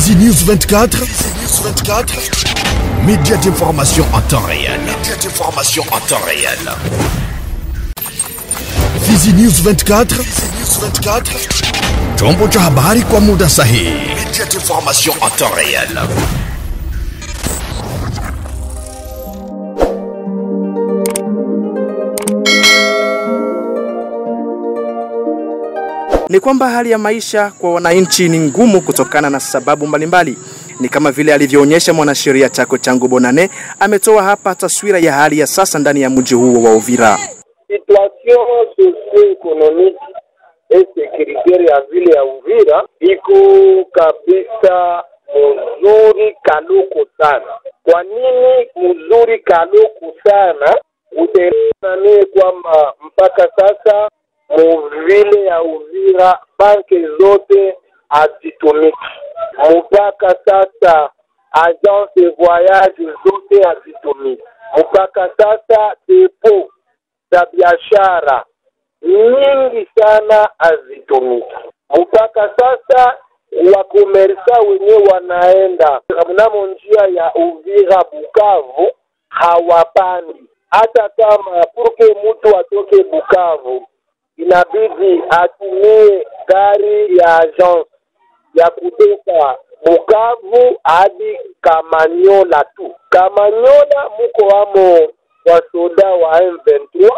Fizi News 24. Média d'information en temps réel. Fizi News 24. Chombo cha habari kwa muda sahihi. Média d'information en temps réel. Ni kwamba hali ya maisha kwa wananchi ni ngumu kutokana na sababu mbalimbali. Ni kama vile alivyoonyesha mwanasheria Chako Changu Bonane, ametoa hapa taswira ya hali ya sasa ndani ya mji huo wa Uvira. Situation socio-économique et sécuritaire ya vile ya Uvira iko kabisa mzuri kaloko sana. Kwa nini mzuri kaloko sana? Utaelewa kwamba mpaka sasa muvile ya Uvira banki zote hazitumiki. Mpaka sasa agence de voyage zote hazitumiki. Mpaka sasa depo za biashara nyingi sana hazitumiki. Mpaka sasa wakomersa wenyewe wanaenda mnamo njia ya Uvira Bukavu hawapandi. Hata kama purke mtu atoke Bukavu inabidi atumie gari ya agence ya kutoka Bukavu hadi Kamanyola tu. Kamanyola muko wamo wasoda wa M23.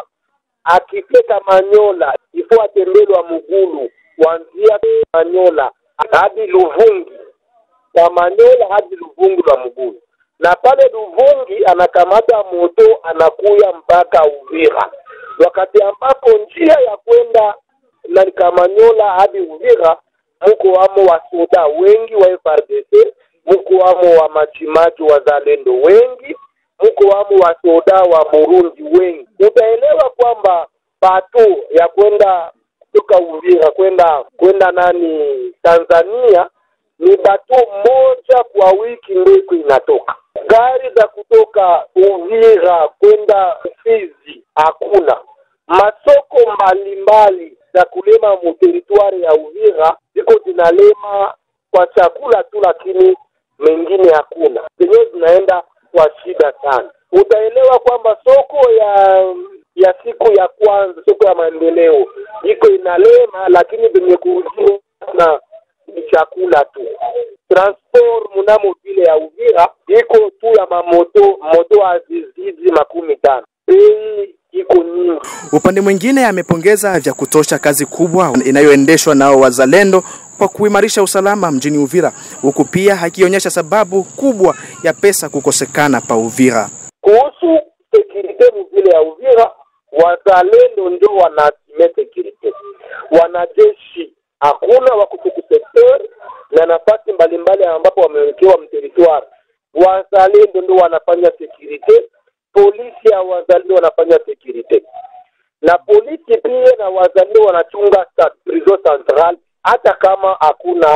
Akifika Kamanyola ifo atembelwa mugulu kuanzia Kamanyola hadi Luvungi. Kamanyola hadi Luvungi wa mugulu. Na pale Luvungi anakamata moto anakuya mpaka Uvira. Wakati ambapo njia ya kwenda na Kamanyola hadi Uvira muko wamo wasoda wengi wa FARDC, muko wamo wa majimaji wa Zalendo wengi, muko wamo wasoda wa Burundi wengi. Utaelewa kwamba pato ya kwenda kutoka Uvira kwenda Tanzania ni bato moja kwa wiki ndiko inatoka. Gari za kutoka Uvira kwenda Fizi hakuna. Masoko mbalimbali za kulema mu territoire ya Uvira ziko zinalema kwa chakula tu, lakini mengine hakuna. Zenyewe zinaenda kwa shida sana. Utaelewa kwamba soko ya siku ya kwanza, soko ya maendeleo iko inalema, lakini venye kuuzia na chakula tu. Transport mnamo vile ya Uvira iko tu ya moto azizidi 15. Iko nyingi. Upande mwingine amepongeza vya kutosha kazi kubwa inayoendeshwa nao wazalendo kwa kuimarisha usalama mjini Uvira, huku pia hakionyesha sababu kubwa ya pesa kukosekana pa Uvira. Kuhusu security vile ya Uvira, wazalendo ndio wanasimamia security. Wanajeshi hakuna wa kutuku sector na nafasi mbalimbali ambapo wamewekewa mteritoire. Wazalendo ndio wanafanya security. Polisi ya wazalendo wanafanya security. Na polisi pia na wazalendo wanachunga prison central hata kama hakuna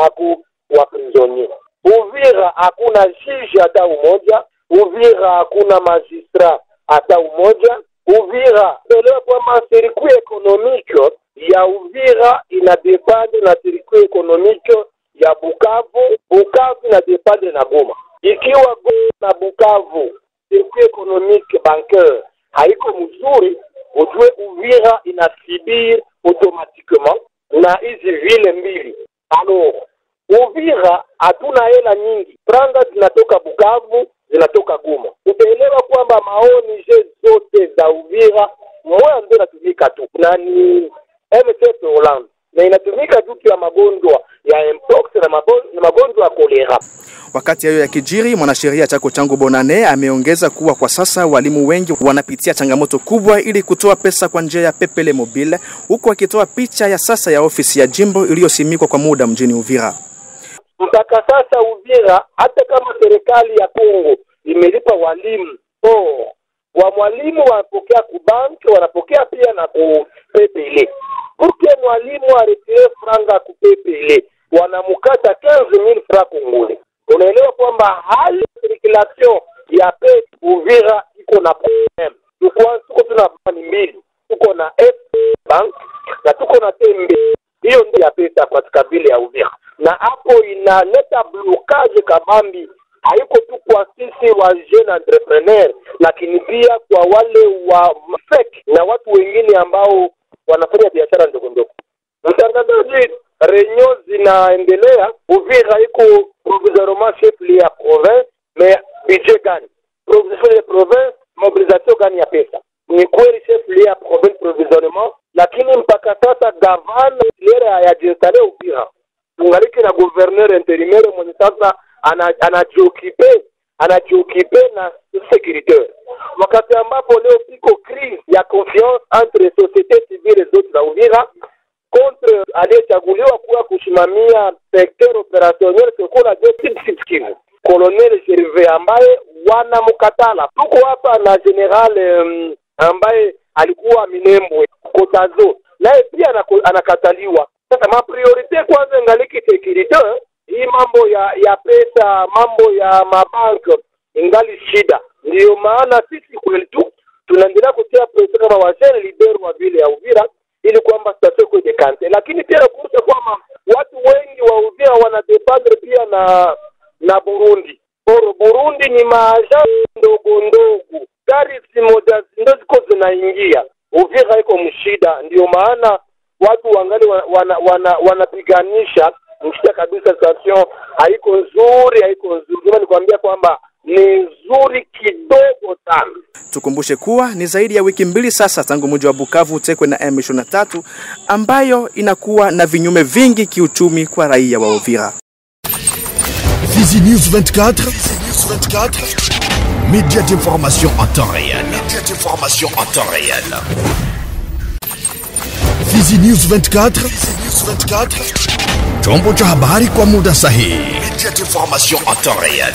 wa prisonnier. Uvira hakuna juge hata umoja. Uvira hakuna magistrat hata umoja. Uvira elewa kwamba circuit économique ya Uvira inadepende na circuit économique ya Bukavu. Bukavu inadepende na Goma. Ikiwa Goma na Bukavu circuit économique bancaire haiko mzuri, ujue Uvira inasibiri automatiquement na hizi vile mbili. Alors Uvira hatuna hela nyingi, franga zinatoka Bukavu, zinatoka Goma. Utaelewa kwamba maoni zote za Uvira moja ndio inatumika tu na ni MSF Holland, na inatumika juu ya magonjwa ya mpox na magonjwa ya kolera. Wakati hayo ya kijiri, mwanasheria Chako Changu Bonane ameongeza kuwa kwa sasa walimu wengi wanapitia changamoto kubwa ili kutoa pesa kwa njia ya Pepele Mobile, huku akitoa picha ya sasa ya ofisi ya jimbo iliyosimikwa kwa muda mjini Uvira. Mpaka sasa Uvira, hata kama serikali ya Kongo imelipa walimu, wa mwalimu wanapokea kubanki, wanapokea pia na ku Pepele. Porque mwalimu aretire franga ku Pepele, wanamukata 15,000 francs congolais. Unaelewa kwamba hali circulation ya pesa Uvira iko na problem. Tuko tuna banki mbili. Tuko na Bank na tuko na Tembe. Hiyo ndio ya pesa katika vile ya Uvira. na hapo inaleta blocage kabambi, haiko tu kwa sisi wa jeune entrepreneur, lakini pia kwa wale wa fake na watu wengine ambao wanafanya biashara ndogo ndogo. Mtangazaji, reunion zinaendelea. Uvira iko provisoirement chef ya province, mais budget gani? Provisoire ya province, mobilisation gani ya pesa? Ni kweli chef ya province provisoirement, lakini mpaka sasa gavana ya jinstale Uvira. Tungaliki na gouverneur intérimaire mwenye sasa anajiokipe na sécuritaire. Wakati ambapo leo piko crise ya confiance entre société civile zote za Uvira contre aliyechaguliwa kuwa kushimamia secteur opérationnel kwa Sud Kivu, Colonel Gervais ambaye wanamkatala. Tuko hapa na general ambaye alikuwa Minembwe Kotazo, naye pia anakataliwa. Sasa ma priorite kwanza ngaliki security. Hii mambo ya pesa, mambo ya mabank ingali shida. Ndio maana sisi kweli tu tunaendelea kutia pressure kama wazee leader wa vile ya Uvira ili kwamba station kwa dekante. Lakini pia nakumbuka kwamba watu wengi wa Uvira wanadependre pia na Burundi. Burundi ni maaja ndogo ndogo. Gari zimoja ndio ziko zinaingia. Uvira iko mshida, ndio maana watu wangali wanapiganisha mshida kabisa. Station haiko nzuri. Nikwambia kwamba ni nzuri kidogo sana. Tukumbushe kuwa ni zaidi ya wiki mbili sasa tangu mji wa Bukavu utekwe na M23 ambayo inakuwa na vinyume vingi kiuchumi kwa raia wa Uvira. Fizi News 24, média d'information en temps réel. Fizi News 24, chombo cha habari kwa muda sahihi. Média d'information en temps réel.